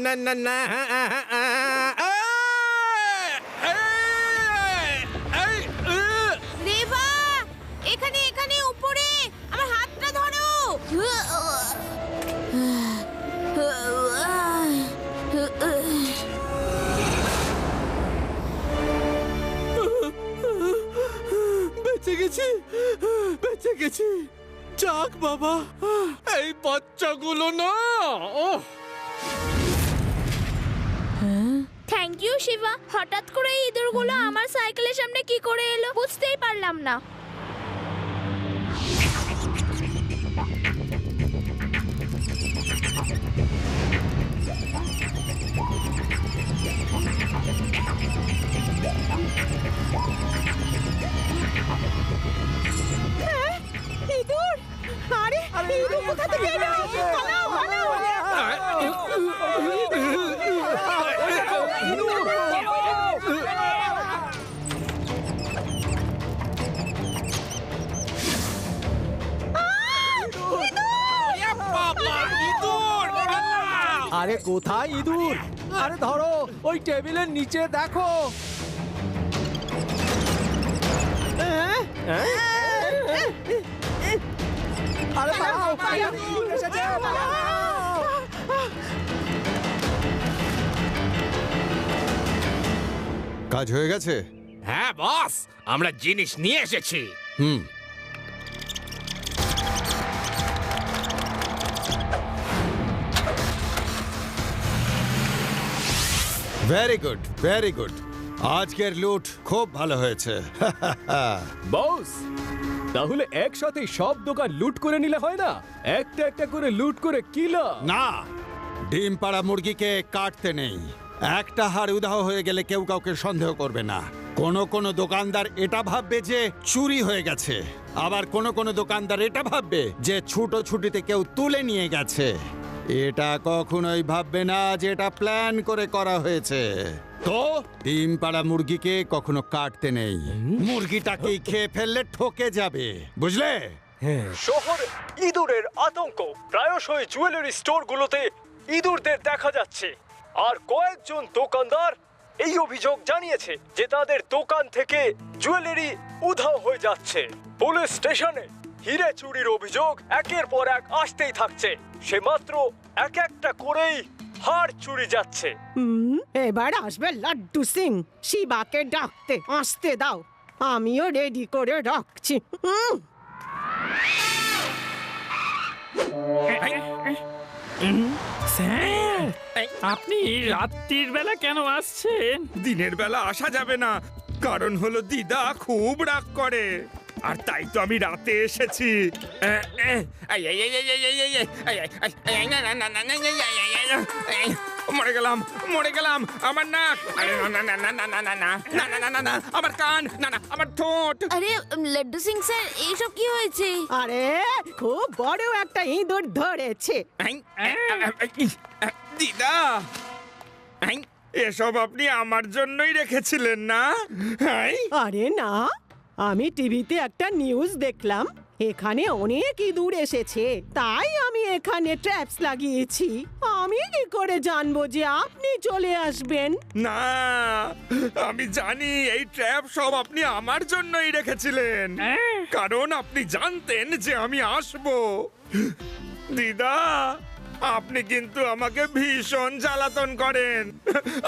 না না না রেভা, এখানে এখানে উপরে আমার হাতটা ধরো। বেঁচে গেছি, বেঁচে গেছি। যাক বাবা, এই বাচ্চাগুলো না। Thank you Shiva. হঠাৎ করে এই ইঁদুরগুলো আমার সাইকেলের সামনে কি করে এলো বুঝতেই পারলাম না। ইঁদুর! আরে ইঁদুর কোথা থেকে এলো? পালাও, পালাও! আরে কোথায় ইঁদুর? আরে ধরো, ওই টেবিলের নিচে দেখো। আরে পালাও, ইঁদুর এসেছে, পালাও! কাজ হয়ে গেছে? হ্যাঁ বস, আমরা জিনিস নিয়ে এসেছি। Very good, very good. আজকের লুট খুব ভালো হয়েছে। বস, তাহলে একসাথে সব দোকান লুট করে নিলে হয় না? একটা একটা করে লুট করে কিলা। না, ডিম পাড়া মুরগিকে কাটতে নেই। একটা হাড় উধাও হয়ে গেলে কেউ কাউকে সন্দেহ করবে না। কোন দোকানদার এটা ভাববে যে চুরি হয়ে গেছে, আবার কোন দোকানদার এটা ভাববে যে ছুটোছুটিতে কেউ তুলে নিয়ে গেছে। এটা কখনোই ভাববে না যে এটা প্ল্যান করে করা হয়েছে। তো ডিম পাড়া মুরগিকে কখনো কাটতে নেই। মুরগিটাকেই খেয়ে ফেললে ঠকে যাবে, বুঝলে? শহরে ইঁদুরের আতঙ্ক। প্রায়শই জুয়েলারি স্টোরগুলোতে ইঁদুরদের দেখা যাচ্ছে, আর কয়েকজন দোকানদার এই অভিযোগ জানিয়েছে যে তাদের দোকান থেকে জুয়েলারি উধাও হয়ে যাচ্ছে। পুলিশ স্টেশনে হিরে চুরির অভিযোগ একের পর এক আসতেই থাকছে। সে মাত্র এক একটা করেই হাড় চুরি যাচ্ছে। এবার আসবে লাড্ডু সিং। শিবাকে ডাকতে আসতে দাও, আমিও রেডি করে রাখছি। স্যার, আপনি রাত্রির বেলা কেন আসছেন? দিনের বেলা আসা যাবে না, কারণ হলো দিদা খুব রাগ করে, আর তাই তো আমি রাতে এসেছি। মরে গেলাম, মরে গেলাম। আমার নাক, আমার কান, না না আমার ঠোঁট। আরে লাড্ডু সিং স্যার, এইসব কি হয়েছে? আরে খুব বড় একটা ইঁদুর ধরেছে। দিদা, এসব আপনি আমার জন্যই রেখেছিলেন না? আরে না, আমি টিভিতে একটা নিউজ দেখলাম, এখানে অনেক ইঁদুর এসেছে, তাই আমি এখানে ট্র্যাপস লাগিয়েছি। আমি কি করে জানবো যে আপনি চলে আসবেন? না, আমি জানি এই ট্র্যাপ সব আপনি আমার জন্যই রেখেছিলেন, কারণ আপনি জানতেন যে আমি আসবো। দিদা, আপনি কিন্তু আমাকে ভীষণ জ্বালাতন করেন।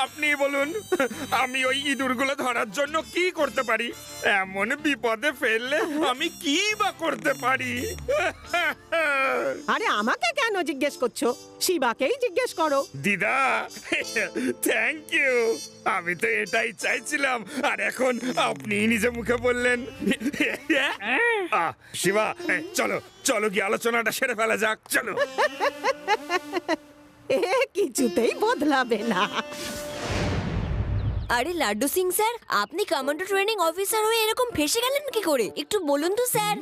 আপনি বলুন, আমি ওই ইঁদুরগুলো ধরার জন্য কি করতে পারি? এমন বিপদে ফেললে আমি কি বা করতে পারি? আরে আমাকে কেন জিজ্ঞেস করছো? শিবাকেই জিজ্ঞেস করো। দিদা, থ্যাংক ইউ। আমি তো এটাই চাইছিলাম, আর এখন আপনি নিজে মুখে বললেন। শিবা, চলো চলো গিয়ে আলোচনাটা সেরে ফেলা যাক, চলো। এ কিছুতেই বদলাবে না। আরে লাড্ডু সিং স্যার, আপনি কমান্ডো ট্রেনিং অফিসার হয়ে এরকম ফেসে গেলেন কি করে? একটু বলুন তো স্যার।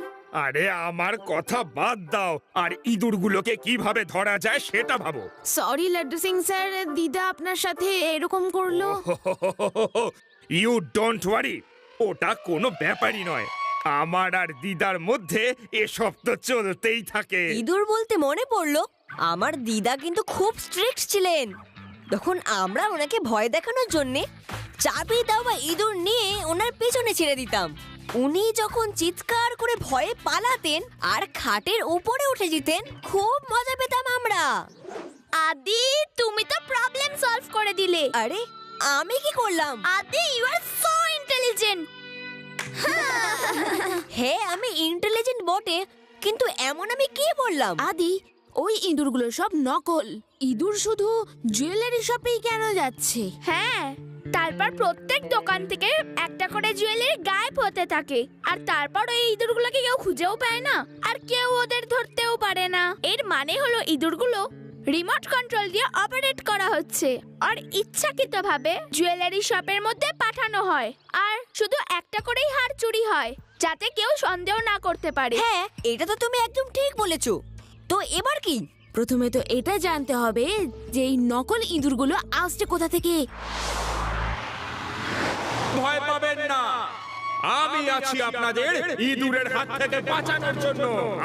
আরে আমার কথা বাদ দাও, আর ইঁদুরগুলোকে কিভাবে ধরা যায় সেটা ভাবো। সরি লাড্ডু সিং স্যার, দিদা আপনার সাথে এরকম করলো। ইউ ডোন্ট ওয়ারি, ওটা কোনো ব্যাপারই নয়। আমার আর দিদার মধ্যে এসব তো চলতেই থাকে। ইঁদুর বলতে মনে পড়লো, আমার দিদা কিন্তু খুব স্ট্রিক্ট ছিলেন। তখন আমরা ওনাকে ভয় দেখানোর জন্য চাবি দেওয়া ইঁদুর নিয়ে ওনার পেছনে ছেড়ে দিতাম। উনি যখন চিৎকার করে ভয়ে পালাতেন আর খাটের উপরে উঠে যেতেন, খুব মজা পেতাম আমরা। আদি, তুমি তো প্রবলেম সলভ করে দিলে। আরে আমি কি করলাম? আদি, ইউ আর সো ইন্টেলিজেন্ট। হ্যাঁ, আমি ইন্টেলিজেন্ট বটে, কিন্তু এমন আমি কি বললাম? আদি, ওই ইঁদুরগুলো সব নকল। ইঁদুর শুধু জুয়েলারি শপেই কেন যাচ্ছে? হ্যাঁ, তারপর প্রত্যেক দোকান থেকে একটা করে জুয়েলারি গায়েব হতে থাকে, আর তারপর ওই ইঁদুরগুলোকে কেউ খুঁজেও পায় না, আর কেউ ওদের ধরতেও পারে না। এর মানে হলো ইঁদুরগুলো রিমোট কন্ট্রোল দিয়ে অপারেট করা হচ্ছে, আর ইচ্ছাকৃতভাবে জুয়েলারি শপের মধ্যে পাঠানো হয়, আর শুধু একটা করেই হার চুরি হয়, যাতে কেউ সন্দেহ না করতে পারে। হ্যাঁ, এটা তো তুমি একদম ঠিক বলেছো। তো এবার কি? প্রথমে তো এটা জানতে হবে যে এই নকল ইঁদুরগুলো আসছে কোথা থেকে। ভয় পাবেন না, আমি আছি আপনাদের ইঁদুরের হাত থেকে বাঁচানোর জন্য।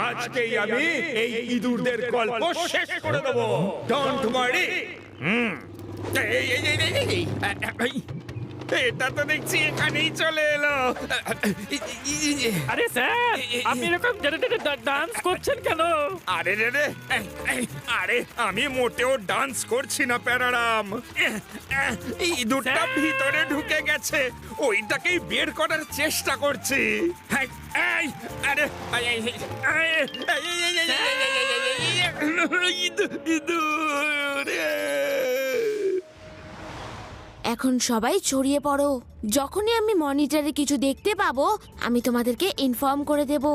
আজকেই আমি এই ইঁদুরদের গল্প শেষ করে দেব। Don't worry. এটা তো দেখছি এখানেই চলে এলো। আরে স্যার, আপনি এরকম ডান্স করছেন কেন? আরে রে রে, আরে আমি মোটেও ডান্স করছি না প্যারারাম। ইঁদুরটা ভিতরে ঢুকে গেছে, ওইটাকেই বের করার চেষ্টা করছি। আরে ইঁদুর। এখন সবাই ছড়িয়ে পড়ো। যখনই আমি মনিটরে কিছু দেখতে পাবো, আমি তোমাদেরকে ইনফর্ম করে দেব।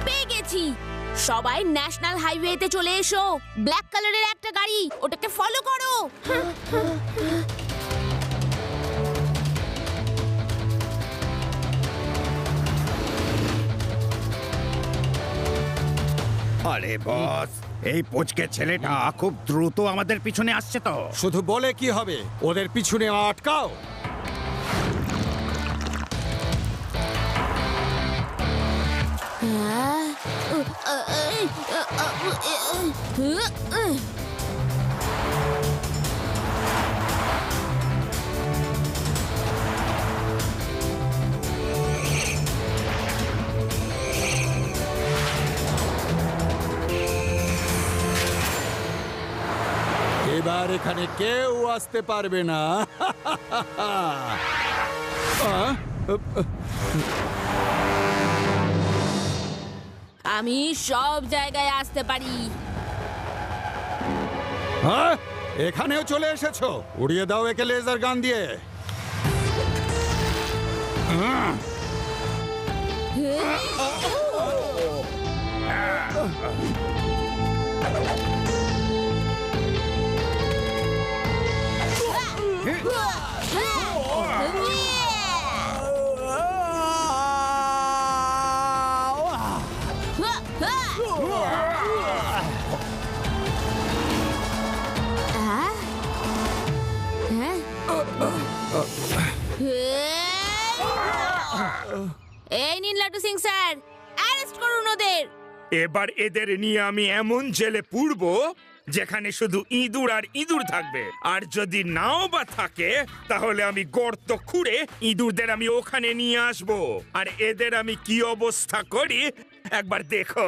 পেয়ে গেছি। সবাই ন্যাশনাল হাইওয়েতে চলে এসো। ব্ল্যাক কালারের একটা গাড়ি, ওটাকে ফলো করো। আরে বস, এই পুচকে ছেলেটা খুব দ্রুত আমাদের পিছনে আসছে তো। শুধু বলে কি হবে, ওদের পিছনে আটকাও। এবার এখানে কেউ আসতে পারবে না। আমি সব জায়গায় আসতে পারি। হ্যাঁ, এখানেও চলে এসেছো? উড়িয়ে দাও একে লেজার গান দিয়ে। এই নিন লাড্ডু সিং স্যার, অ্যারেস্ট করুন ওদের। এবার এদের নিয়ে আমি এমন জেলে পুরবো যেখানে শুধু ইঁদুর আর ইঁদুর থাকবে, আর যদি নাও বা থাকে তাহলে আমি গর্ত খুঁড়ে ইঁদুরদের আমি ওখানে নিয়ে আসবো, আর এদের আমি কি অবস্থা করি একবার দেখো।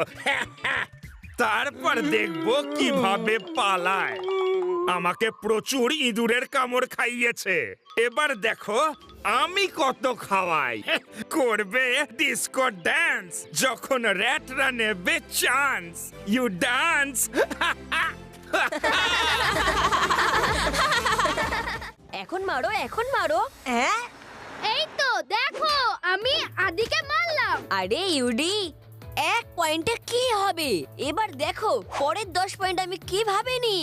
তারপর দেখবো কিভাবে পালায়। আমাকে প্রচুর ইঁদুরের কামড় খাইয়েছে। এবার দেখো আমি কত খাওয়াই। করবে ডিস্কো ড্যান্স যখন র্যাটরা নেবে চান্স। You dance. এখন মারো, এখন মারো। হ্যাঁ, এই তো দেখো আমি আদিকে মারলাম। আরে ইউডি, 1 পয়েন্টে কি হবে? এবার দেখো পরের 10 পয়েন্ট আমি কিভাবে নি।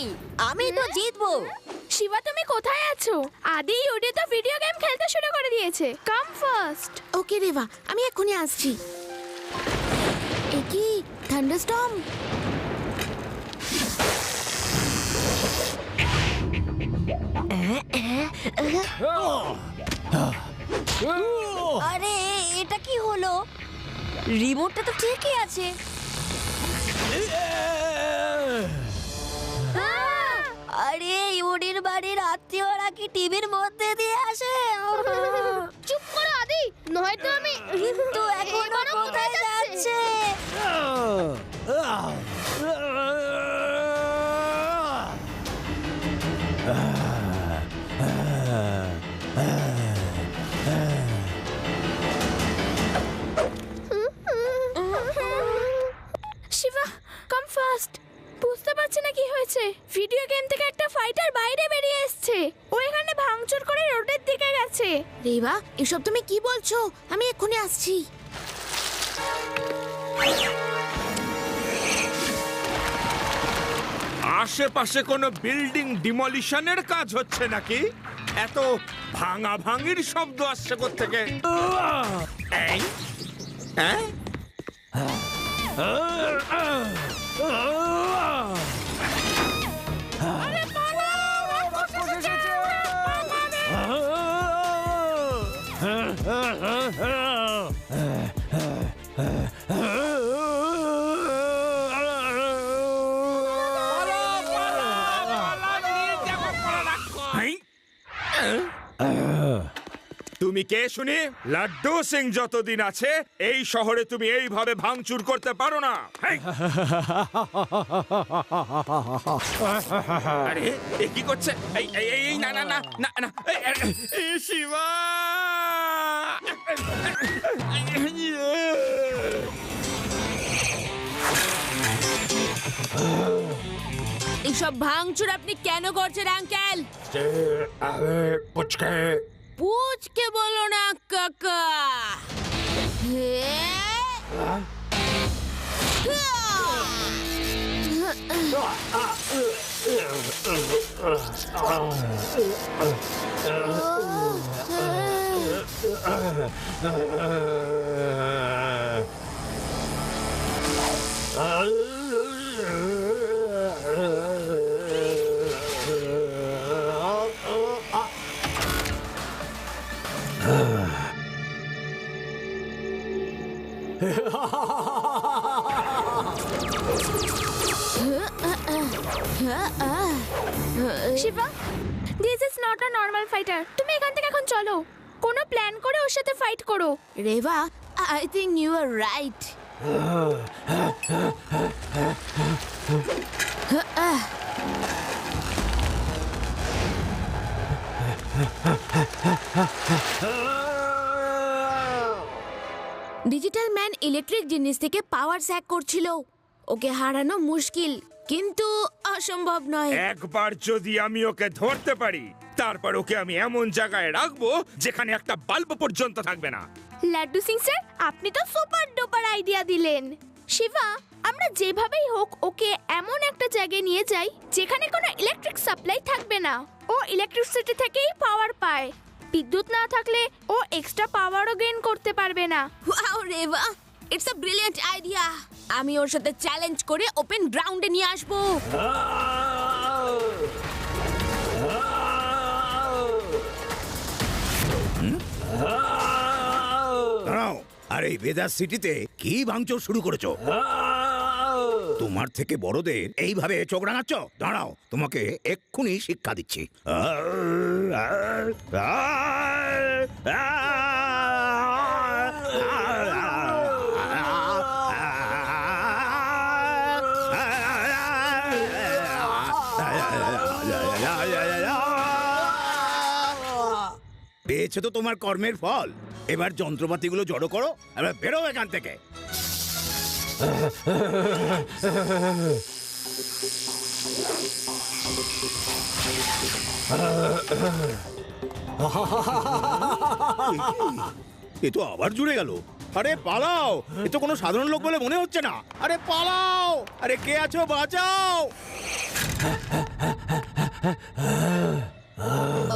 আমি তো জিতবো। শিবা তুমি কোথায় আছো? আদি ইউডি তো ভিডিও গেম খেলতে শুরু করে দিয়েছে। Come first. ওকে রেবা, আমি এক্ষুনি আসছি। এ কি থান্ডারস্টর্ম? আরে এটা কি হলো? রিমোটটা তো ঠিকই আছে। আরে ইউডির বাড়ির আত্মীয়রা কি টিভির মধ্যে দিয়ে আসে? চুপ করো আদি, নয়তো আমি কিন্তু এখনো কোথায় যাচ্ছে? Shiva come first. বুঝতে পারছি না কি হয়েছে। ভিডিও গেম থেকে একটা ফাইটার বাইরে বেরিয়ে এসেছে। ও এখানে ভাঙচুর করে রোডের দিকে গেছে। রেবা এসব তুমি কি বলছো? আমি এক্ষুনি আসছি। আশেপাশে কোনো বিল্ডিং ডিমলিশনের কাজ হচ্ছে নাকি? এত ভাঙা ভাঙির শব্দ আসছে কোত্থেকে? এই, হ্যাঁ? তুমি কে শুনি? লাড্ডু সিং যতদিন আছে এই শহরে তুমি এইভাবে ভাঙচুর করতে পারো না। হেই! আরে এ কি করছে? এই এই এই না না না না না শিবা! এইসব ভাঙচুর আপনি কেন করছেন আঙ্কেল? পুচকে পুচকে বলো না কাকা। Shiva, this is not a normal fighter. তুমি এখান থেকে এখন চলো। কোনো প্ল্যান করে ওর সাথে ফাইট করো। Reba, I think you are right. Digital man electric জিনিস থেকে পাওয়ার স্যাক করছিল। ওকে হারানো মুশকিল, কিন্তু অসম্ভব নয়। একবার যদি আমি ওকে ধরতে পারি তারপর ওকে আমি এমন জায়গায় রাখবো যেখানে একটা বাল্ব পর্যন্ত থাকবে না। লাড্ডু সিং স্যার, আপনি তো সুপার ডুপার আইডিয়া দিলেন। শিবা, আমরা যেভাবেই হোক ওকে এমন একটা জায়গায় নিয়ে যাই যেখানে কোনো ইলেকট্রিক সাপ্লাই থাকবে না। ও ইলেকট্রিসিটি থেকেই পাওয়ার পায়। বিদ্যুৎ না থাকলে ও এক্সট্রা পাওয়ারও গেইন করতে পারবে না। Wow Reba, it's a brilliant idea. আমি ওর সাথে চ্যালেঞ্জ করে ওপেন গ্রাউন্ডে নিয়ে আসবো। দাঁড়াও, আর এই বেদার সিটিতে কি ভাঙচুর শুরু করেছো? তোমার থেকে বড়দের এইভাবে চোখ রাঙাচ্ছ? দাঁড়াও, তোমাকে এক্ষুনি শিক্ষা দিচ্ছি। পেয়েছে তো তোমার কর্মের ফল। এবার যন্ত্রপাতিগুলো জড়ো করো, এবার বেরো এখান থেকে। এ তো আবার জুড়ে গেল। আরে পালাও, এ তো কোনো সাধারণ লোক বলে মনে হচ্ছে না। আরে পালাও, আরে কে আছো, বাঁচাও।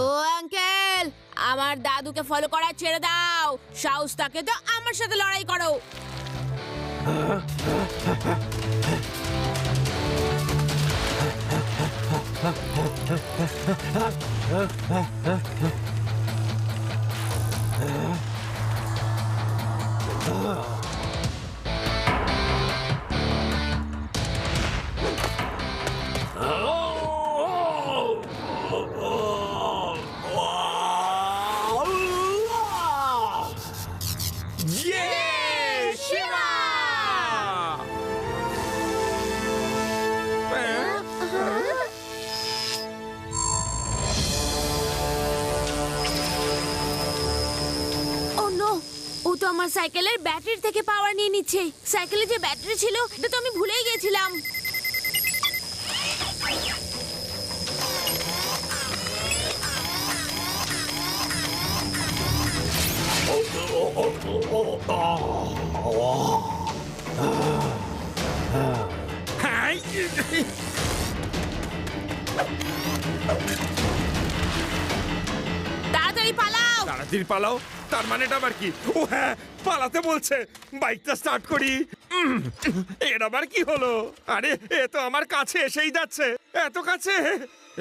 ও আঙ্কেল, আমার দাদুকে ফলো করা ছেড়ে দাও। সাহস থাকে তো আমার সাথে লড়াই করো। ও তো আমার সাইকেলের ব্যাটারি থেকে পাওয়ার নিয়ে নিচ্ছে। সাইকেলে যে ব্যাটারি ছিল এটা তো আমি ভুলেই গেছিলাম। তাড়াতাড়ি পালাও। তাড়াতাড়ি পালাও, তার মানেটা আবার কি? ও হ্যাঁ, পালাতে বলছে। বাইকটা স্টার্ট করি। এর আবার কি হলো? আরে এ তো আমার কাছে এসেই যাচ্ছে, এত কাছে।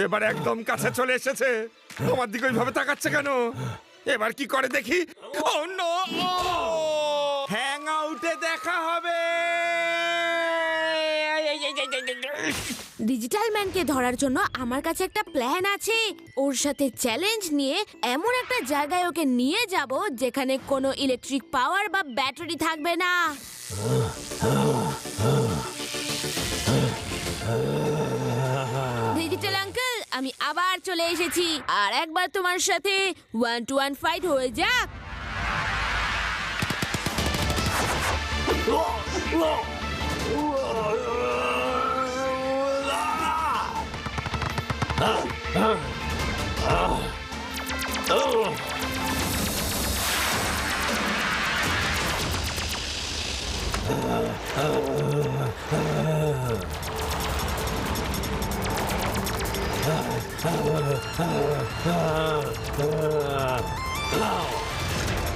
এবার একদম কাছে চলে এসেছে। আমার দিকে ওইভাবে তাকাচ্ছে কেন? এবার কি করে দেখি। ও নো, হ্যাং আউটে দেখা হবে। ডিজিটাল ম্যানকে ধরার জন্য আমার কাছে একটা প্ল্যান আছে। ওর সাথে চ্যালেঞ্জ নিয়ে এমন একটা জায়গায় ওকে নিয়ে যাব যেখানে কোনো ইলেকট্রিক পাওয়ার বা ব্যাটারি থাকবে না। ডিজিটাল আঙ্কেল, আমি আবার চলে এসেছি। আর একবার তোমার সাথে 1-to-1 ফাইট হয়ে যাক।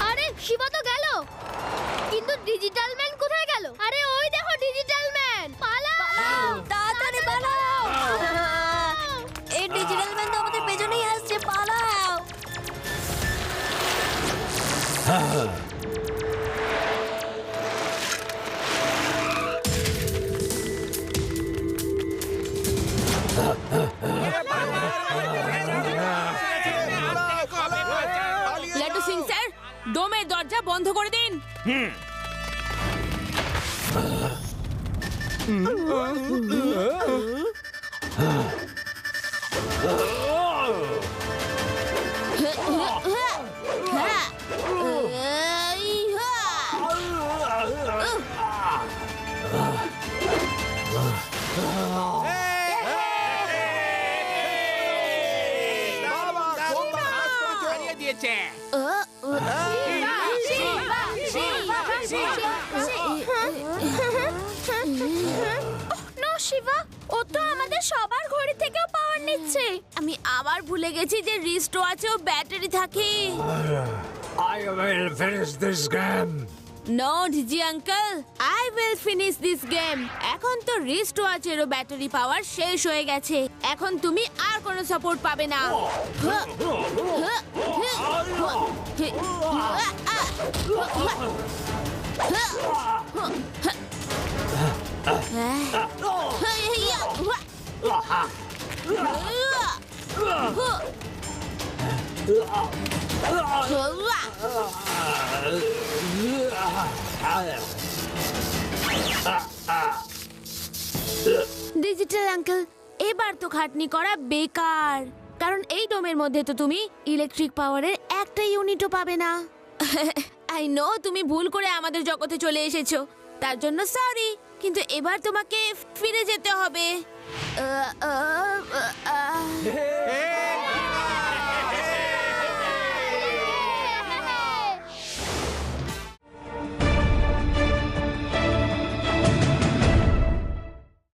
আরে শিবা তো গেল, কিন্তু ডিজিটাল ম্যান কোথায় গেল? আরে ওই দেখো ডিজিটাল ম্যান, পালাও তাড়াতাড়ি পালাও। এই ডিজিটাল ম্যান তো আমাদের পেছনেই আসছে, পালাও। লাড্ডু সিং স্যার, ডোমের দরজা বন্ধ করে দিন। শিবা, ও তো আমাদের সবার ঘড়ি থেকেও পাওয়ার নিচ্ছে। আমি আবার ভুলে গেছি যে রিস্ট ওয়াচেও ব্যাটারি থাকে। I will finish this game. No ডিজি uncle, I will finish this game. এখন তো রিস্ট ওয়াচেরও ব্যাটারি পাওয়ার শেষ হয়ে গেছে। এখন তুমি আর কোনো সাপোর্ট পাবে না। ডিজিটাল আঙ্কেল, এবার তো খাটনি করা বেকার, কারণ এই ডোমের মধ্যে তো তুমি ইলেকট্রিক পাওয়ারের একটা ইউনিটও পাবে না। আই নো তুমি ভুল করে আমাদের জগতে চলে এসেছো, তার জন্য সরি, কিন্তু এবার তোমাকে ফিরে যেতে হবে।